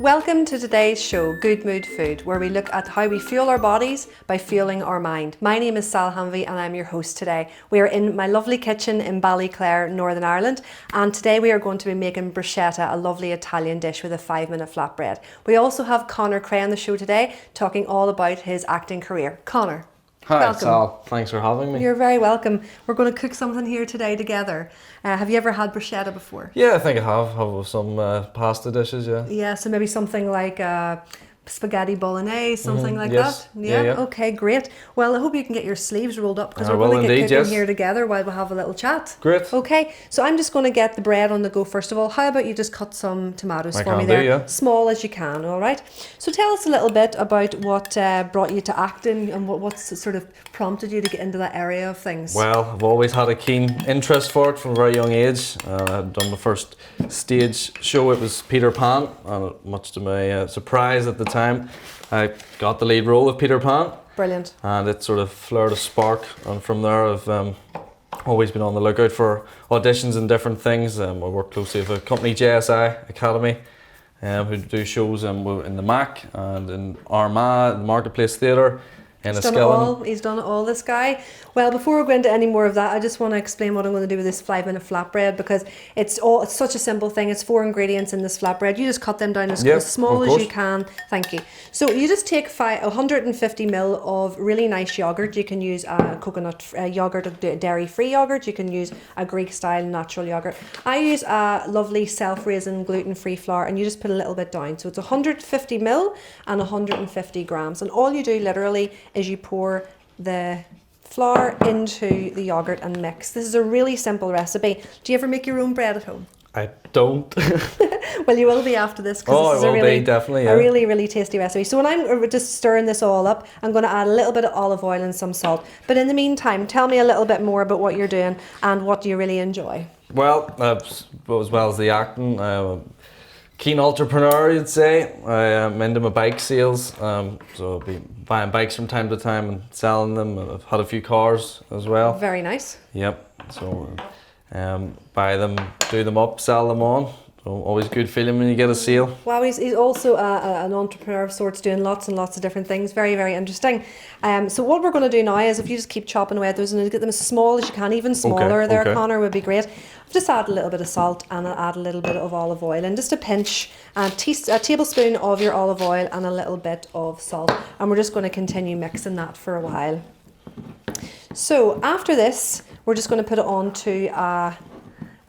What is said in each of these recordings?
Welcome to today's show, Good Mood Food, where we look at how we fuel our bodies by fueling our mind. My name is Hanvey and I'm your host today. We are in my lovely kitchen in Ballyclare, Northern Ireland, and today we are going to be making bruschetta, a lovely Italian dish with a 5-minute flatbread. We also have Conor Cray on the show today, talking all about his acting career. Conor. Hi, welcome. Sal. Thanks for having me. You're very welcome. We're going to cook something here today together. Have you ever had bruschetta before? Yeah, I think I have with some pasta dishes, yeah. Yeah, so maybe something like spaghetti bolognese, something like yes. that? Yeah? Yeah. Okay, great. Well, I hope you can get your sleeves rolled up because I we're will going to get indeed, cooking yes. here together while we have a little chat. Great. Okay, so I'm just going to get the bread on the go first of all. How about you just cut some tomatoes for me can there? do, yeah. Small as you can, all right? So tell us a little bit about what brought you to acting and what sort of prompted you to get into that area of things. Well, I've always had a keen interest for it from a very young age. I'd done the first stage show, it was Peter Pan, and much to my surprise at the time, I got the lead role of Peter Pan. Brilliant. And it sort of flared a spark, and from there I've always been on the lookout for auditions and different things. I work closely with a company, JSI Academy, who do shows in the Mac and in Armagh, the Marketplace Theatre. He's done it all, this guy. Well, before we go into any more of that, I just want to explain what I'm going to do with this 5-minute flatbread, because it's such a simple thing. It's 4 ingredients in this flatbread. You just cut them down as small as you can. Thank you. So you just take 150 ml of really nice yogurt. You can use coconut yogurt, dairy-free yogurt. You can use a Greek-style natural yogurt. I use a lovely self-raising gluten-free flour, and you just put a little bit down. So it's 150 ml and 150 grams. And all you do literally is you pour the flour into the yogurt and mix. This is a really simple recipe. Do you ever make your own bread at home? I don't. Well, you will be after this, because this is definitely, a really tasty recipe. So when I'm just stirring this all up, I'm going to add a little bit of olive oil and some salt. But in the meantime, tell me a little bit more about what you're doing and what do you really enjoy? Well, as well as the acting, I'm a keen entrepreneur, you'd say. I'm into my bike sales, so I'll be buying bikes from time to time and selling them. I've had a few cars as well. Very nice. Yep, so buy them, do them up, sell them on. So always a good feeling when you get a sale. Wow, he's also an entrepreneur of sorts, doing lots and lots of different things. Very interesting. So what we're going to do now is, if you just keep chopping away at those and get them as small as you can, even smaller okay. Conor, would be great. Just add a little bit of salt and I'll add a little bit of olive oil and just a pinch, a tablespoon of your olive oil and a little bit of salt. And we're just going to continue mixing that for a while. So after this, we're just going to put it onto a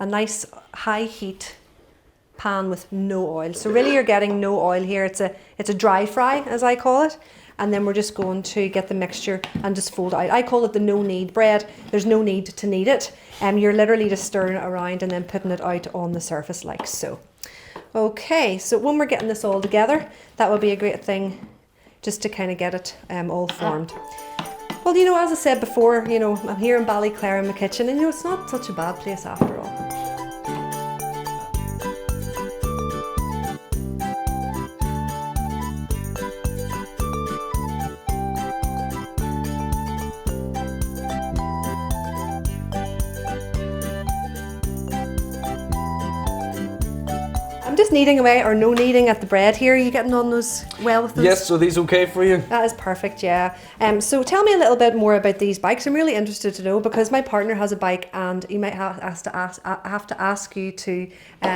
nice high heat pan with no oil. So really you're getting no oil here. It's a dry fry, as I call it. And then we're just going to get the mixture and just fold it out. I call it the no knead bread. There's no need to knead it. You're literally just stirring it around and then putting it out on the surface like so. Okay, so when we're getting this all together, that would be a great thing just to kind of get it all formed. Well, as I said before, I'm here in Ballyclare in my kitchen, and it's not such a bad place after all. Just kneading away, or no kneading at the bread here. Are you getting on those well with those? Yes, so these okay for you? That is perfect, yeah. So tell me a little bit more about these bikes. I'm really interested to know, because my partner has a bike and he might have to ask you to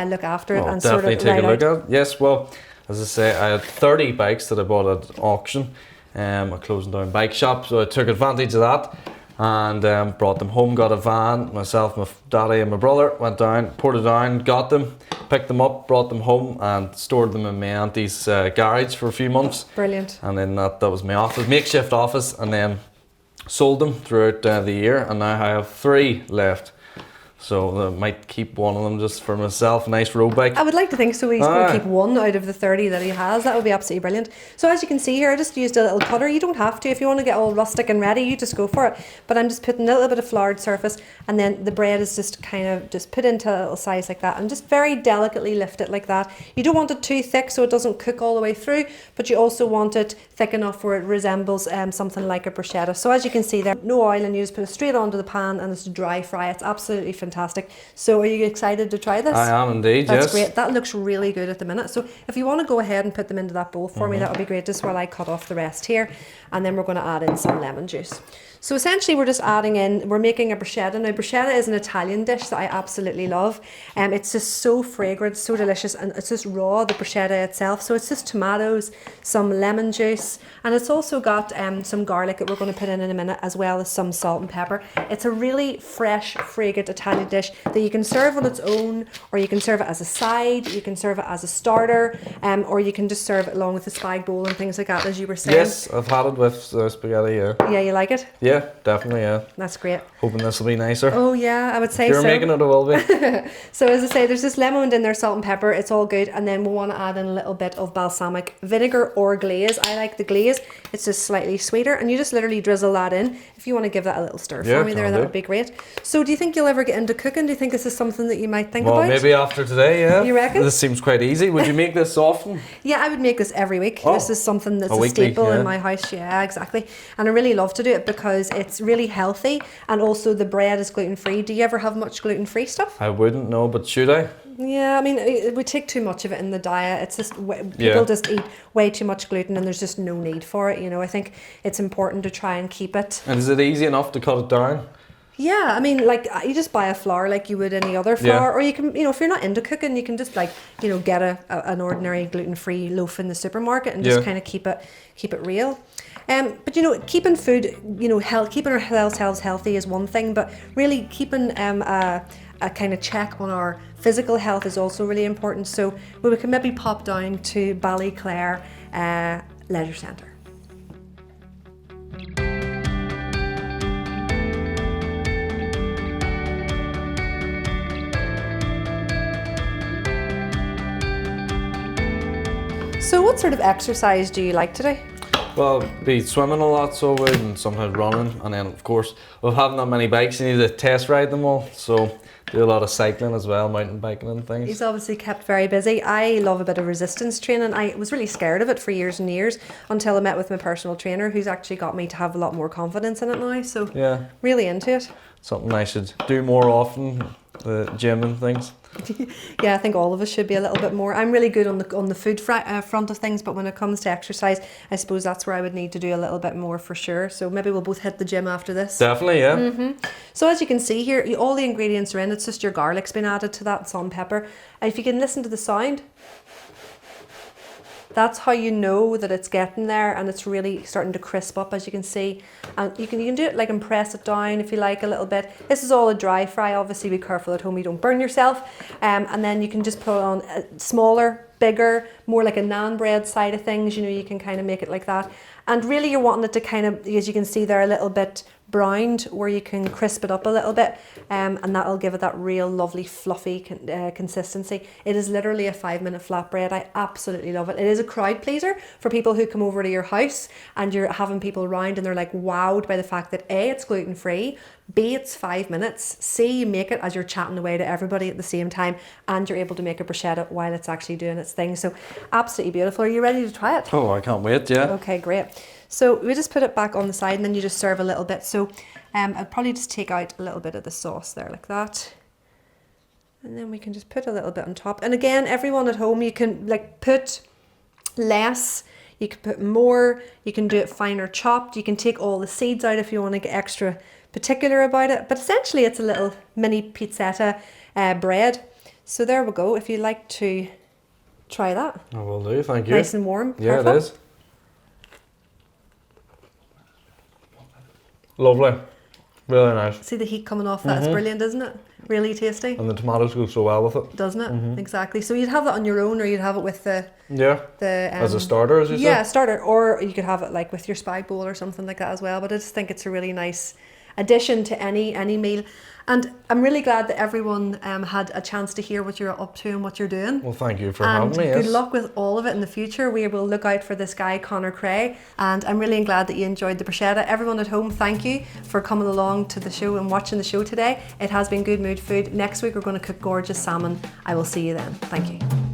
look after it and sort of definitely take a look at it. Yes, well, as I say, I had 30 bikes that I bought at auction, a closing down bike shop, so I took advantage of that and brought them home, got a van, myself, my daddy and my brother went down, poured it down, got them, picked them up, brought them home and stored them in my auntie's garage for a few months. Brilliant. And then that was my office, makeshift office, and then sold them throughout the year, and now I have 3 left. So I might keep one of them just for myself, a nice road bike. I would like to think so. He's going to keep one out of the 30 that he has. That would be absolutely brilliant. So as you can see here, I just used a little cutter. You don't have to. If you want to get all rustic and ready, you just go for it. But I'm just putting a little bit of floured surface, and then the bread is just kind of just put into a little size like that, and just very delicately lift it like that. You don't want it too thick so it doesn't cook all the way through, but you also want it thick enough where it resembles something like a bruschetta. So as you can see there, no oil, and you just put it straight onto the pan and it's a dry fry. It's absolutely fantastic. fantastic. So are you excited to try this? I am indeed, That's yes. great. That looks really good at the minute. So if you want to go ahead and put them into that bowl for me, Mm-hmm. that would be great, just while I cut off the rest here. And then we're going to add in some lemon juice. So essentially we're just adding in, we're making a bruschetta. Now bruschetta is an Italian dish that I absolutely love. It's just so fragrant, so delicious, and it's just raw, the bruschetta itself. So it's just tomatoes, some lemon juice, and it's also got some garlic that we're going to put in a minute, as well as some salt and pepper. It's a really fresh, fragrant Italian dish that you can serve on its own, or you can serve it as a side, you can serve it as a starter, or you can just serve it along with the spag bowl and things like that, as you were saying. Yes, I've had it with spaghetti, yeah. Yeah, you like it? Yeah, definitely, yeah. That's great. Hoping this will be nicer. Oh yeah, I would say If you're so. making it, it will be. So as I say, there's this lemon in there, salt and pepper, it's all good. And then we'll want to add in a little bit of balsamic vinegar or glaze. I like the glaze, it's just slightly sweeter, and you just literally drizzle that in. If you want to give that a little stir Yeah, for me there, can that do. would be great. So do you think you'll ever get into cooking? Do you think this is something that you might think Well, about? maybe after today, yeah. You reckon? This seems quite easy. Would you make this often? Yeah, I would make this every week. Oh, This is something that's a a weekly, staple yeah. in my house. Yeah, exactly. And I really love to do it because it's really healthy, and also the bread is gluten-free. Do you ever have much gluten-free stuff? I wouldn't know, but should I? Yeah, I mean, we take too much of it in the diet. It's just, people Yeah. just eat way too much gluten, and there's just no need for it. You know, I think it's important to try and keep it. And is it easy enough to cut it down? Yeah, I mean, like, you just buy a flour like you would any other Yeah. flour, or you can, you know, if you're not into cooking, you can just, like, you know, get an ordinary gluten-free loaf in the supermarket and just Yeah. kind of keep it real. But you know, keeping food, you know, keeping ourselves healthy is one thing, but really keeping a kind of check on our physical health is also really important. So we can maybe pop down to Ballyclare Leisure Centre. So what sort of exercise do you like to do? Well, be swimming a lot, so I would, and sometimes running, and then of course, with having that many bikes, you need to test ride them all. So do a lot of cycling as well, mountain biking and things. He's obviously kept very busy. I love a bit of resistance training. I was really scared of it for years and years until I met with my personal trainer, who's actually got me to have a lot more confidence in it now. So Yeah, really into it. something I should do more often, the gym and things. Yeah, I think all of us should be a little bit more. I'm really good on the food front of things, but when it comes to exercise, I suppose that's where I would need to do a little bit more for sure. So maybe we'll both hit the gym after this. Definitely, yeah. So as you can see here, all the ingredients are in. It's just your garlic's been added to that, salt and pepper. And if you can listen to the sound, that's how you know that it's getting there and it's really starting to crisp up, as you can see. And you can do it like and press it down if you like a little bit. This is all a dry fry. Obviously be careful at home you don't burn yourself. And then you can just put on a smaller, bigger, more like a naan bread side of things. You know, you can kind of make it like that. And really you're wanting it to kind of, as you can see there, a little bit browned, where you can crisp it up a little bit, and that'll give it that real lovely fluffy consistency. It is literally a 5-minute flatbread. I absolutely love it. It is a crowd pleaser for people who come over to your house and you're having people around and they're like wowed by the fact that A, it's gluten free, B, it's 5 minutes, C, you make it as you're chatting away to everybody at the same time, and you're able to make a bruschetta while it's actually doing its thing. So absolutely beautiful. Are you ready to try it? Oh, I can't wait, yeah. Okay, great. So we just put it back on the side and then you just serve a little bit. So I'll probably just take out a little bit of the sauce there like that. And then we can just put a little bit on top. And again, everyone at home, you can like put less, you can put more, you can do it finer chopped. You can take all the seeds out if you want to get extra particular about it. But essentially it's a little mini pizzetta bread. So there we go. If you'd like to try that. I will do, thank you. Nice and warm. Yeah, Careful. it is. Lovely. Really nice. See the heat coming off that? It's brilliant, isn't it? Really tasty. And the tomatoes go so well with it. Doesn't it? Exactly. So you'd have it on your own, or you'd have it with the Yeah. As a starter, as you yeah, say? starter, or you could have it like with your spag bowl or something like that as well. But I just think it's a really nice addition to any meal. And I'm really glad that everyone had a chance to hear what you're up to and what you're doing. Well, thank you for And having me. good Yes. luck with all of it in the future. We will look out for this guy, Conor Cray. And I'm really glad that you enjoyed the bruschetta. Everyone at home, thank you for coming along to the show and watching the show today. It has been Good Mood Food. Next week, we're going to cook gorgeous salmon. I will see you then. Thank you.